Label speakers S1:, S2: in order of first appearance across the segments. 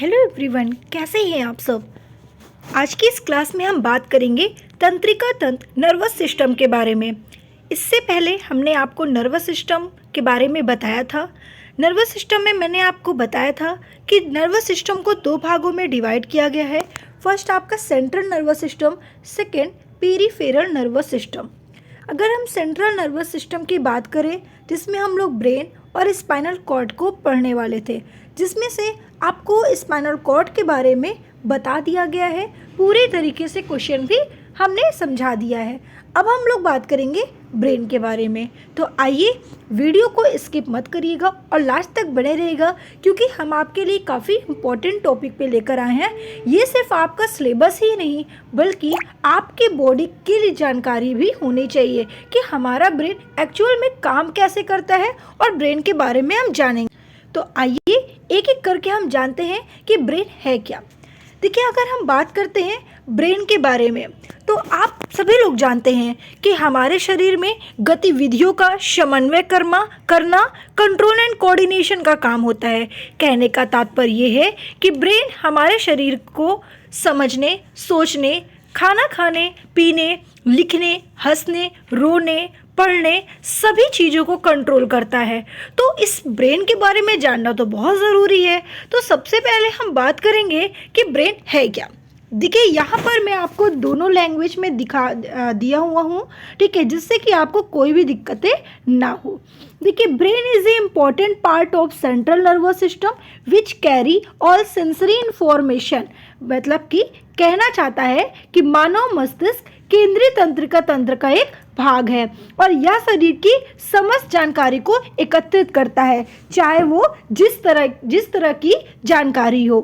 S1: Hello everyone, कैसे हैं आप सब। आज की इस क्लास में हम बात करेंगे तंत्रिका तंत्र नर्वस सिस्टम के बारे में। इससे पहले हमने आपको नर्वस सिस्टम के बारे में बताया था। नर्वस सिस्टम में मैंने आपको बताया था कि नर्वस सिस्टम को दो भागों में डिवाइड किया गया है। फर्स्ट आपका central nervous system, second peripheral nervous system. अगर हम सेंट्रल नर्वस सिस्टम की बात करें जिसमें हम लोग ब्रेन और स्पाइनल कॉर्ड को पढ़ने वाले थे, जिसमें से आपको स्पाइनल कॉर्ड के बारे में बता दिया गया है, पूरे तरीके से क्वेश्चन भी हमने समझा दिया है। अब हम लोग बात करेंगे ब्रेन के बारे में। तो आइए वीडियो को स्किप मत करिएगा और लास्ट तक बने रहिएगा, क्योंकि हम आपके लिए काफ़ी इम्पोर्टेंट टॉपिक पे लेकर आए हैं। ये सिर्फ आपका सिलेबस ही नहीं बल्कि आपके बॉडी के लिए जानकारी भी होनी चाहिए कि हमारा ब्रेन एक्चुअल में काम कैसे करता है, और ब्रेन के बारे में हम जानेंगे। तो आइए एक एक करके हम जानते हैं कि ब्रेन है क्या। देखिए, अगर हम बात करते हैं ब्रेन के बारे में तो आप सभी लोग जानते हैं कि हमारे शरीर में गतिविधियों का समन्वय करना कंट्रोल एंड कोऑर्डिनेशन का काम होता है। कहने का तात्पर्य ये है कि ब्रेन हमारे शरीर को समझने, सोचने, खाना खाने, पीने, लिखने, हंसने, रोने, पढ़ने, सभी चीज़ों को कंट्रोल करता है। तो इस ब्रेन के बारे में जानना तो बहुत ज़रूरी है। तो सबसे पहले हम बात करेंगे कि ब्रेन है क्या। देखिए, यहाँ पर मैं आपको दोनों लैंग्वेज में दिया हुआ हूँ, ठीक है, जिससे कि आपको कोई भी दिक्कतें ना हो। देखिए, brain is a important part of central nervous system which carry all sensory information. मतलब कि कहना चाहता है कि मानव मस्तिष्क केंद्रीय तंत्रिका तंत्र का एक भाग है और यह शरीर की समस्त जानकारी को एकत्रित करता है, चाहे वो जिस तरह की जानकारी हो।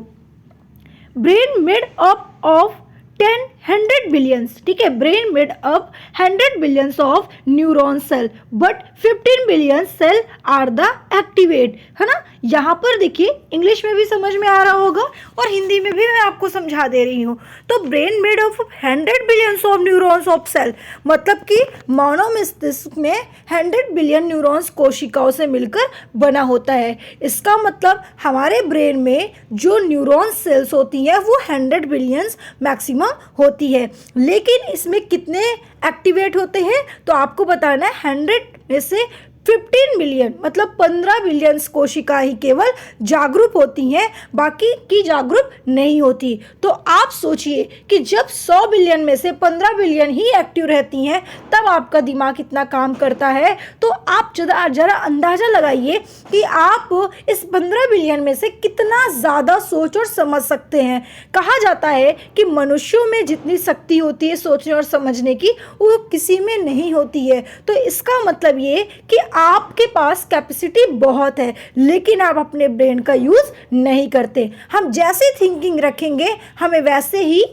S1: Brain made up of 100 billions, ठीक है, brain made up 100 billions of neuron cell, but 15 billion cell are the activate, है ना। यहाँ पर देखिए, इंग्लिश में भी समझ में आ रहा होगा और हिंदी में भी मैं आपको समझा दे रही हूँ। तो brain made of 100 billions of neurons of cell, मतलब कि मानव मस्तिष्क में 100 बिलियन न्यूरॉन्स कोशिकाओं से मिलकर बना होता है। इसका मतलब हमारे ब्रेन में जो न्यूरॉन सेल्स होती हैं वो 100 बिलियंस मैक्सिमम होती है, लेकिन इसमें कितने एक्टिवेट होते हैं तो आपको बताना है 100 में से 15 बिलियन, मतलब 15 बिलियन कोशिका ही केवल जागरूक होती हैं, बाकी की जागरूक नहीं होती। तो आप सोचिए कि जब 100 बिलियन में से 15 बिलियन ही एक्टिव रहती हैं तब आपका दिमाग कितना काम करता है। तो आप जरा अंदाज़ा लगाइए कि आप इस 15 बिलियन में से कितना ज़्यादा सोच और समझ सकते हैं। कहा जाता है कि मनुष्यों में जितनी शक्ति होती है सोचने और समझने की, वो किसी में नहीं होती है। तो इसका मतलब ये कि आपके पास कैपेसिटी बहुत है, लेकिन आप अपने ब्रेन का यूज़ नहीं करते। हम जैसे थिंकिंग रखेंगे हमें वैसे ही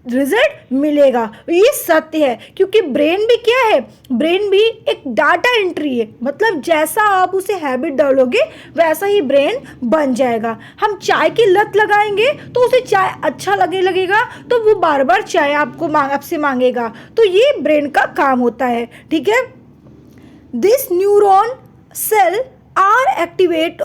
S1: रिजल्ट मिलेगा। ये सत्य है, क्योंकि ब्रेन भी क्या है, ब्रेन भी एक डाटा एंट्री है। मतलब जैसा आप उसे हैबिट डालोगे वैसा ही ब्रेन बन जाएगा। हम चाय की लत लगाएंगे तो उसे चाय अच्छा लगेगा तो वो बार बार चाय आपसे मांगेगा। तो ये ब्रेन का काम होता है, ठीक है। This neuron cell are activate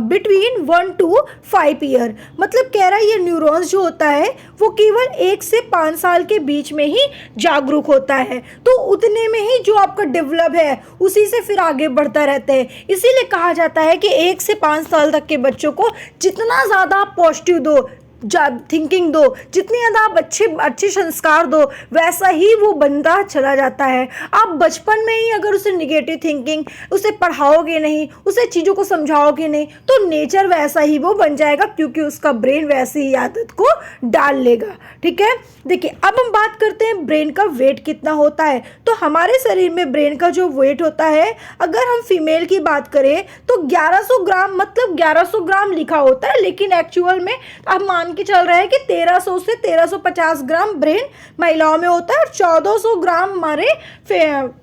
S1: between 1 to 5 year। मतलब कह रहा है ये न्यूरॉन्स जो होता है वो केवल 1 से 5 साल के बीच में ही जागरूक होता है। तो उतने में ही जो आपका डेवलप है उसी से फिर आगे बढ़ता रहता है। इसीलिए कहा जाता है कि 1 से 5 साल तक के बच्चों को जितना ज़्यादा आप पॉजिटिव दो, थिंकिंग दो, जितनी ज़्यादा आप अच्छे संस्कार दो, वैसा ही वो बंदा चला जाता है। आप बचपन में ही अगर उसे निगेटिव थिंकिंग, उसे पढ़ाओगे नहीं, उसे चीज़ों को समझाओगे नहीं, तो नेचर वैसा ही वो बन जाएगा, क्योंकि उसका ब्रेन वैसी ही आदत को डाल लेगा, ठीक है। देखिए, अब हम बात करते हैं ब्रेन का वेट कितना होता है। तो हमारे शरीर में ब्रेन का जो वेट होता है, अगर हम फीमेल की बात करें तो 1100 ग्राम, मतलब 1100 ग्राम लिखा होता है, लेकिन एक्चुअल में अब मान के चल रहा है कि 1300 से 1350 ग्राम ब्रेन महिलाओं में होता है और 1400 ग्राम हमारे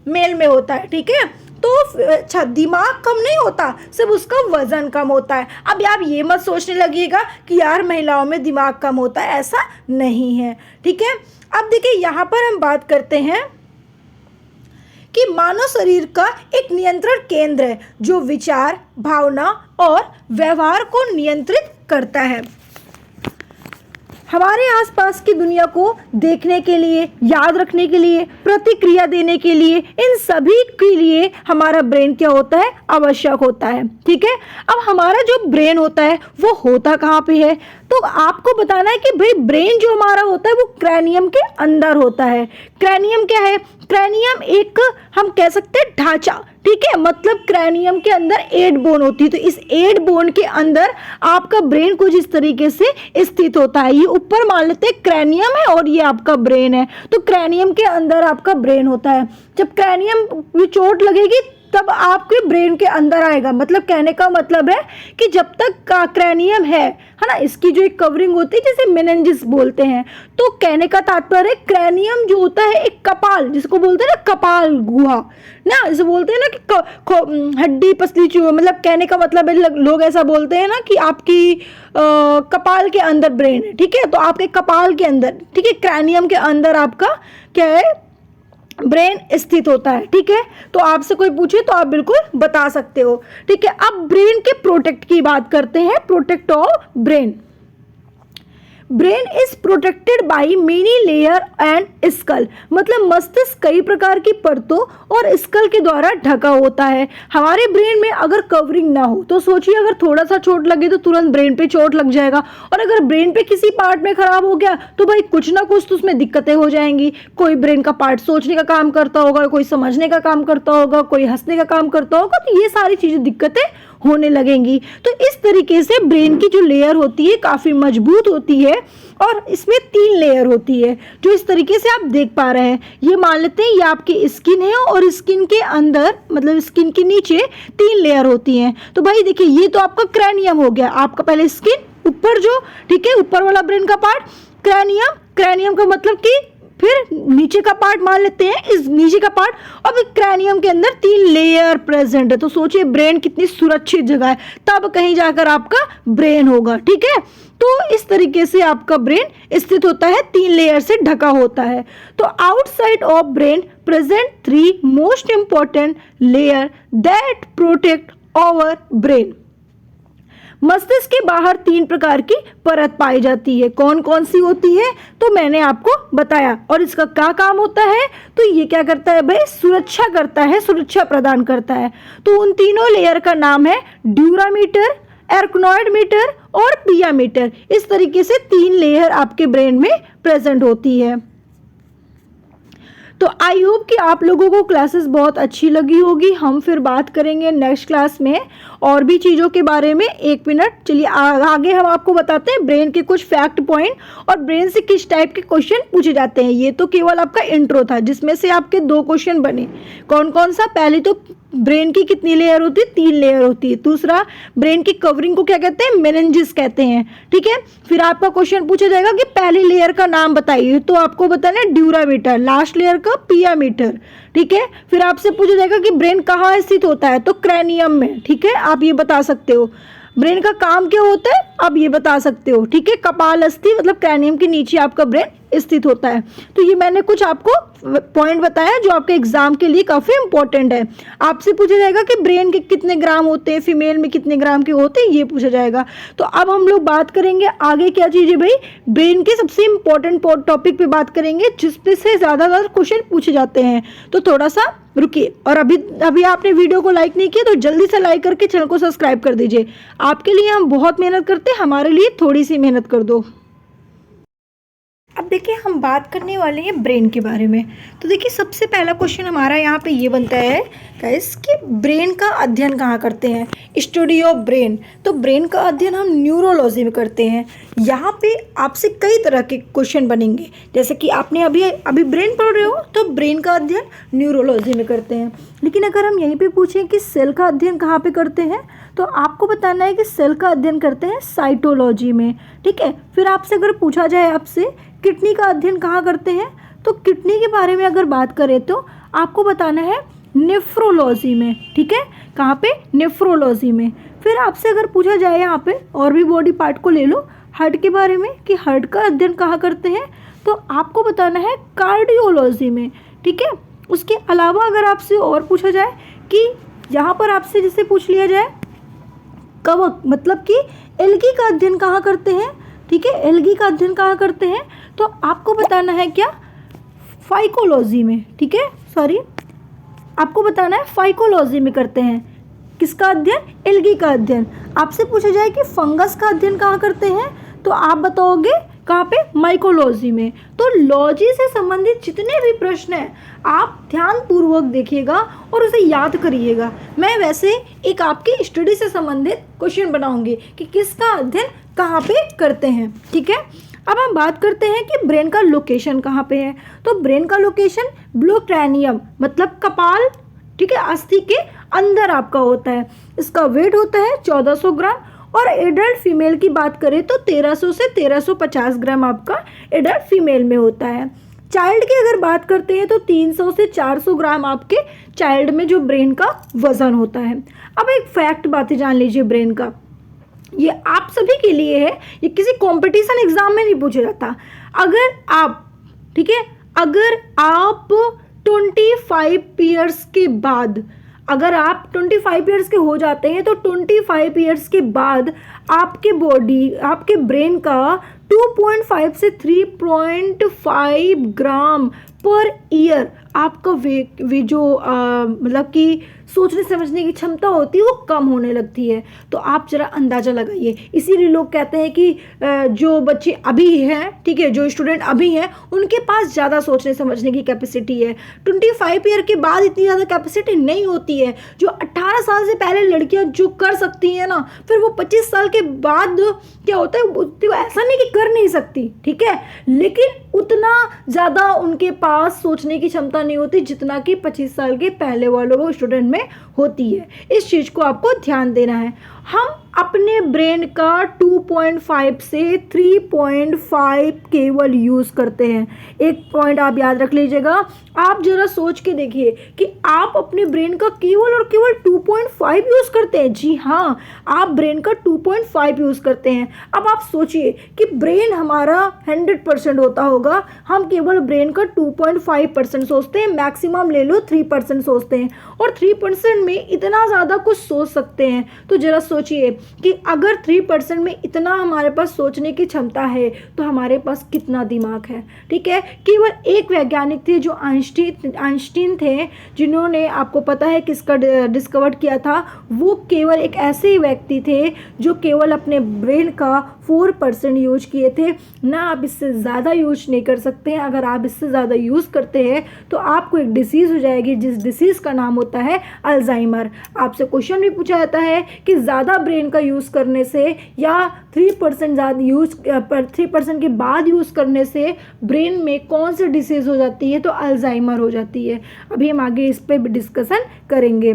S1: मेल में होता है, ठीक है। तो अच्छा, दिमाग कम नहीं होता, सिर्फ उसका वजन कम होता है। अब आप ये मत सोचने लगिएगा कि यार महिलाओं में दिमाग कम होता है, ऐसा नहीं है, ठीक है। अब देखिए, यहाँ पर हम बात करते हैं कि मानव शरीर का एक नियंत्रण केंद्र है जो विचार, भावना और व्यवहार को नियंत्रित करता है। हमारे आसपास की दुनिया को देखने के लिए, याद रखने के लिए, प्रतिक्रिया देने के लिए, इन सभी के लिए हमारा ब्रेन क्या होता है, आवश्यक होता है। ठीक है, अब हमारा जो ब्रेन होता है वो होता कहाँ पे है, तो आपको बताना है कि भाई ब्रेन जो हमारा होता है वो क्रैनियम के अंदर होता है। क्रैनियम क्या है, क्रैनियम एक हम कह सकते हैं ढांचा, ठीक है, मतलब क्रैनियम के अंदर 8 बोन होती है, तो इस 8 बोन के अंदर आपका ब्रेन कुछ इस तरीके से स्थित होता है। ये ऊपर मान लेते हैं क्रैनियम है और ये आपका ब्रेन है, तो क्रैनियम के अंदर आपका ब्रेन होता है। जब क्रैनियम में चोट लगेगी तब आपके ब्रेन के अंदर आएगा, मतलब कहने का मतलब है कि जब तक क्रैनियम है ना, इसकी जो एक कवरिंग होती है जिसे मेनिंजिस बोलते हैं, तो कहने का तात्पर्य क्रैनियम जो होता है एक कपाल, जिसको बोलते हैं ना कपाल गुहा ना, जैसे बोलते हैं ना कि हड्डी पसली चूहा, मतलब कहने का मतलब है लोग ऐसा बोलते हैं ना कि आपकी कपाल के अंदर ब्रेन है। ठीक है, तो आपके कपाल के अंदर, ठीक है, क्रैनियम के अंदर आपका क्या है, ब्रेन स्थित होता है। ठीक है, तो आपसे कोई पूछे तो आप बिल्कुल बता सकते हो। ठीक है, अब ब्रेन के प्रोटेक्ट की बात करते हैं, protect of brain. Brain is protected by many layer and skull, मतलब मस्तिष्क कई प्रकार की परतों और स्कल के द्वारा ढका होता है। हमारे ब्रेन में अगर कवरिंग ना हो तो सोचिए, अगर थोड़ा सा चोट लगे तो तुरंत ब्रेन पे चोट लग जाएगा, और अगर ब्रेन पे किसी पार्ट में खराब हो गया तो भाई कुछ ना कुछ तो उसमें दिक्कतें हो जाएंगी। कोई ब्रेन का पार्ट सोचने का काम करता होगा, कोई समझने का काम करता होगा, कोई हंसने का काम करता होगा, तो ये सारी चीजें दिक्कतें होने लगेंगी। तो इस तरीके से ब्रेन की जो लेयर होती है काफ़ी मजबूत होती है, और इसमें 3 लेयर होती है जो इस तरीके से आप देख पा रहे हैं। ये मान लेते हैं ये आपकी स्किन है, और स्किन के अंदर मतलब स्किन के नीचे 3 लेयर होती हैं। तो भाई देखिए, ये तो आपका क्रैनियम हो गया, आपका पहले स्किन, ऊपर जो, ठीक है, ऊपर वाला ब्रेन का पार्ट क्रैनियम, क्रैनियम का मतलब कि फिर नीचे का पार्ट मान लेते हैं, इस नीचे का पार्ट, अब क्रैनियम के अंदर 3 लेयर प्रेजेंट है। तो सोचिए ब्रेन कितनी सुरक्षित जगह है, तब कहीं जाकर आपका ब्रेन होगा। ठीक है, तो इस तरीके से आपका ब्रेन स्थित होता है, 3 लेयर से ढका होता है। तो outside of brain present 3 most important layer that protect our brain. मस्तिष्क के बाहर 3 प्रकार की परत पाई जाती है। कौन कौन सी होती है तो मैंने आपको बताया, और इसका क्या काम होता है, तो ये क्या करता है भाई, सुरक्षा करता है, सुरक्षा प्रदान करता है। तो उन तीनों लेयर का नाम है ड्यूरामीटर, एर्कनॉइड मीटर और पिया मीटर। इस तरीके से 3 लेयर आपके ब्रेन में प्रेजेंट होती है। तो आई होप कि आप लोगों को क्लासेस बहुत अच्छी लगी होगी। हम फिर बात करेंगे नेक्स्ट क्लास में और भी चीज़ों के बारे में। 1 मिनट, चलिए आगे हम आपको बताते हैं ब्रेन के कुछ फैक्ट पॉइंट और ब्रेन से किस टाइप के क्वेश्चन पूछे जाते हैं। ये तो केवल आपका इंट्रो था जिसमें से आपके 2 क्वेश्चन बने। कौन कौन सा, पहले तो ब्रेन की कितनी लेयर होती है, 3 लेयर होती है। दूसरा, ब्रेन की कवरिंग को क्या कहते हैं, मेनिंजिस कहते हैं। ठीक है, फिर आपका क्वेश्चन पूछा जाएगा कि पहली लेयर का नाम बताइए, तो आपको बताना है ड्यूरामीटर, लास्ट लेयर का पिया मीटर। ठीक है, फिर आपसे पूछा जाएगा कि ब्रेन कहाँ स्थित होता है, तो क्रैनियम में। ठीक है, आप ये बता सकते हो। ब्रेन का काम क्या होता है, आप ये बता सकते हो। ठीक है, कपाल अस्थि मतलब क्रैनियम के नीचे आपका ब्रेन स्थित होता है। तो ये मैंने कुछ आपको पॉइंट बताया जो आपके एग्जाम के लिए काफ़ी इंपॉर्टेंट है। आपसे पूछा जाएगा कि ब्रेन के कितने ग्राम होते हैं, फीमेल में कितने ग्राम के होते हैं, ये पूछा जाएगा। तो अब हम लोग बात करेंगे आगे क्या चीज़ है भाई, ब्रेन के सबसे इंपॉर्टेंट टॉपिक पे बात करेंगे जिसपे से ज़्यादातर क्वेश्चन पूछे जाते हैं। तो थोड़ा सा रुकिए, और अभी आपने वीडियो को लाइक नहीं किया तो जल्दी से लाइक करके चैनल को सब्सक्राइब कर दीजिए। आपके लिए हम बहुत मेहनत करते हैं, हमारे लिए थोड़ी सी मेहनत कर दो। अब देखिए हम बात करने वाले हैं ब्रेन के बारे में। तो देखिए सबसे पहला क्वेश्चन हमारा यहाँ पे ये बनता है गाइस कि ब्रेन का अध्ययन कहाँ करते हैं, स्टडी ऑफ ब्रेन। तो ब्रेन का अध्ययन हम न्यूरोलॉजी में करते हैं। यहाँ पे आपसे कई तरह के क्वेश्चन बनेंगे, जैसे कि आपने अभी ब्रेन पढ़ रहे हो तो ब्रेन का अध्ययन न्यूरोलॉजी में करते हैं। लेकिन अगर हम यहीं पे पूछें कि सेल का अध्ययन कहाँ पे करते हैं, तो आपको बताना है कि सेल का अध्ययन करते हैं साइटोलॉजी में। ठीक है, फिर आपसे अगर पूछा जाए आपसे किडनी का अध्ययन कहाँ करते हैं, तो किडनी के बारे में अगर बात करें तो आपको बताना है नेफ्रोलॉजी में। ठीक है, कहाँ पे, नेफ्रोलॉजी में। फिर आपसे अगर पूछा जाए यहाँ पे और भी बॉडी पार्ट को ले लो, हार्ट के बारे में कि हार्ट का अध्ययन कहाँ करते हैं, तो आपको बताना है कार्डियोलॉजी में। ठीक है, उसके अलावा अगर आपसे और पूछा जाए कि यहाँ पर आपसे जैसे पूछ लिया जाए कवक मतलब कि एल्गी का अध्ययन कहाँ करते हैं, ठीक है, एल्गी का अध्ययन कहाँ करते हैं, तो आपको बताना है क्या, फाइकोलॉजी में, ठीक है, सॉरी आपको बताना है फाइकोलॉजी में करते हैं। किसका अध्ययन, एल्गी का अध्ययन। आपसे पूछा जाए कि फंगस का अध्ययन कहाँ करते हैं, तो आप बताओगे कहाँ पे, माइकोलॉजी में। तो लॉजी से संबंधित जितने भी प्रश्न हैं आप ध्यान पूर्वक देखिएगा और उसे याद करिएगा। मैं वैसे एक आपकी स्टडी से संबंधित क्वेश्चन बनाऊंगी कि किसका अध्ययन कहाँ पे करते हैं, ठीक है। अब हम बात करते हैं कि ब्रेन का लोकेशन कहाँ पे है। तो ब्रेन का लोकेशन ब्लू क्रैनियम मतलब कपाल, ठीक है, अस्थि के अंदर आपका होता है। इसका वेट होता है 1400 ग्राम और एडल्ट फीमेल की बात करें तो 1300 से 1350 ग्राम आपका एडल्ट फीमेल में होता है। चाइल्ड की अगर बात करते हैं तो 300 से 400 ग्राम आपके चाइल्ड में जो ब्रेन का वजन होता है। अब एक फैक्ट बातें जान लीजिए ब्रेन का, ये आप सभी के लिए है, ये किसी कंपटीशन एग्जाम में नहीं पूछा जाता। अगर आप, ठीक है, अगर आप 25 ईयर्स के बाद, अगर आप 25 ईयर्स के हो जाते हैं तो 25 ईयर्स के बाद आपके बॉडी, आपके ब्रेन का 2.5 से 3.5 ग्राम पर ईयर आपका वे जो मतलब कि सोचने समझने की क्षमता होती है वो कम होने लगती है। तो आप जरा अंदाज़ा लगाइए। इसीलिए लोग कहते हैं कि जो बच्चे अभी हैं, ठीक है, जो स्टूडेंट अभी हैं उनके पास ज़्यादा सोचने समझने की कैपेसिटी है। 25 ईयर के बाद इतनी ज़्यादा कैपेसिटी नहीं होती है। जो 18 साल से पहले लड़कियां जो कर सकती हैं ना, फिर वो 25 साल के बाद क्या होता है, वो ऐसा नहीं कि कर नहीं सकती, ठीक है, लेकिन उतना ज़्यादा उनके पास सोचने की क्षमता नहीं होती जितना कि 25 साल के पहले वालों स्टूडेंट में होती है। इस चीज़ को आपको ध्यान देना है। हम अपने ब्रेन का 2.5 से 3.5 केवल यूज़ करते हैं। एक पॉइंट आप याद रख लीजिएगा, आप जरा सोच के देखिए कि आप अपने ब्रेन का केवल और केवल 2.5 यूज़ करते हैं। जी हाँ, आप ब्रेन का 2.5 यूज़ करते हैं। अब आप सोचिए कि ब्रेन हमारा 100% होता होगा, हम केवल ब्रेन का 2.5% सोचते हैं, मैक्सिमम ले लो 3% सोचते हैं, और 3% में इतना ज़्यादा कुछ सोच सकते हैं। तो जरा सोचिए कि अगर 3% में इतना हमारे पास सोचने की क्षमता है तो हमारे पास कितना दिमाग है, ठीक है। केवल एक वैज्ञानिक थे जो आइंस्टीन थे, जिन्होंने, आपको पता है किसका डिस्कवर किया था, वो केवल एक ऐसे व्यक्ति थे जो केवल अपने ब्रेन का 4% यूज किए थे। ना आप इससे ज़्यादा यूज नहीं कर सकते हैं। अगर आप इससे ज़्यादा यूज़ करते हैं तो आपको एक डिसीज़ हो जाएगी, जिस डिसीज़ का नाम होता है अल्जाइमर। आपसे क्वेश्चन भी पूछा जाता है कि ज़्यादा ब्रेन का यूज़ करने से या 3% ज़्यादा यूज़ पर 3% के बाद यूज़ करने से ब्रेन में कौन सी डिसीज़ हो जाती है, तो अल्जाइमर हो जाती है। अभी हम आगे इस पर भी डिस्कशन करेंगे।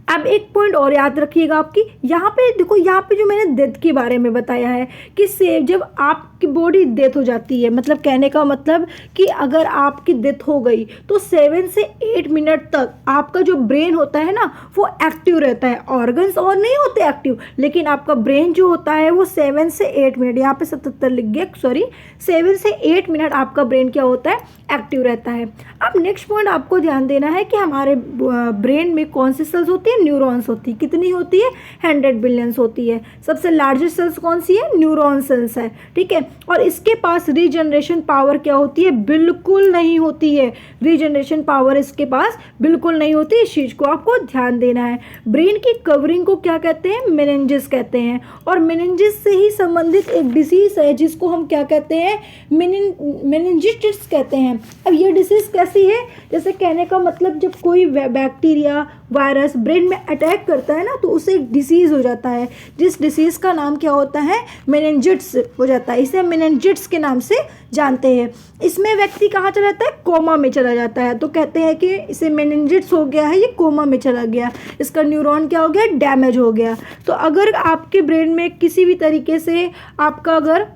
S1: अब एक पॉइंट और याद रखिएगा आपकी, यहाँ पे देखो, यहाँ पे जो मैंने डेथ के बारे में बताया है कि जब आपकी बॉडी डेथ हो जाती है, मतलब कहने का मतलब कि अगर आपकी डेथ हो गई तो 7 से 8 मिनट तक आपका जो ब्रेन होता है ना वो एक्टिव रहता है। ऑर्गन्स और नहीं होते एक्टिव, लेकिन आपका ब्रेन जो होता है वो 7 से 8 मिनट, यहाँ पे 77 लिख गया, सॉरी, 7 से 8 मिनट आपका ब्रेन क्या होता है, एक्टिव रहता है। अब नेक्स्ट पॉइंट आपको ध्यान देना है कि हमारे ब्रेन में कौन सी सेल्स होती है, न्यूरॉन्स होती है। कितनी होती है, 100 बिलियंस होती है। सबसे लार्जेस्ट सेल्स कौन सी है, न्यूरॉन सेल्स है, ठीक है। और इसके पास रीजनरेशन पावर क्या होती है, बिल्कुल नहीं होती है। रीजनरेशन पावर इसके पास बिल्कुल नहीं होती। इस चीज़ को आपको ध्यान देना है। ब्रेन की कवरिंग को क्या कहते हैं, मेनिंजेस कहते हैं, और मेनिंजेस से ही संबंधित एक डिसीज है जिसको हम क्या कहते हैं, मेनिंजिटिस कहते हैं। अब ये डिसीज कैसी है, जैसे कहने का मतलब जब कोई बैक्टीरिया, वायरस ब्रेन में अटैक करता है ना तो उसे एक डिसीज़ हो जाता है, जिस डिसीज़ का नाम क्या होता है, मेनिंजिट्स हो जाता है। इसे मेनिंजिट्स के नाम से जानते हैं। इसमें व्यक्ति कहाँ चला जाता है, कोमा में चला जाता है। तो कहते हैं कि इसे मेनिंजिट्स हो गया है, ये कोमा में चला गया, इसका न्यूरॉन क्या हो गया, डैमेज हो गया। तो अगर आपके ब्रेन में किसी भी तरीके से आपका अगर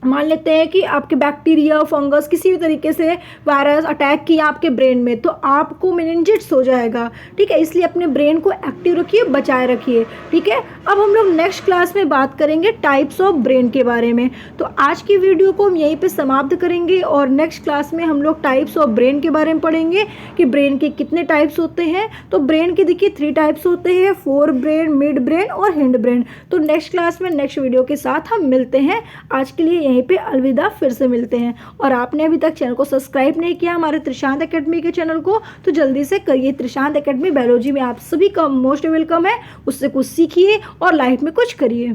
S1: मान लेते हैं कि आपके बैक्टीरिया, फंगस, किसी भी तरीके से वायरस अटैक किया आपके ब्रेन में, तो आपको मेनिंजाइटिस हो जाएगा। ठीक है, इसलिए अपने ब्रेन को एक्टिव रखिए, बचाए रखिए। ठीक है, अब हम लोग नेक्स्ट क्लास में बात करेंगे टाइप्स ऑफ ब्रेन के बारे में। तो आज की वीडियो को हम यहीं पे समाप्त करेंगे और नेक्स्ट क्लास में हम लोग टाइप्स ऑफ ब्रेन के बारे में पढ़ेंगे कि ब्रेन के कितने टाइप्स होते हैं। तो ब्रेन के देखिए 3 टाइप्स होते हैं, फोर ब्रेन, मिड ब्रेन और हिंड ब्रेन। तो नेक्स्ट क्लास में नेक्स्ट वीडियो के साथ हम मिलते हैं। आज के लिए यहीं पे अलविदा, फिर से मिलते हैं। और आपने अभी तक चैनल को सब्सक्राइब नहीं किया हमारे त्रिशांत एकेडमी के चैनल को, तो जल्दी से करिए। त्रिशांत एकेडमी बायोलॉजी में आप सभी का मोस्ट वेलकम है, उससे कुछ सीखिए और लाइफ में कुछ करिए।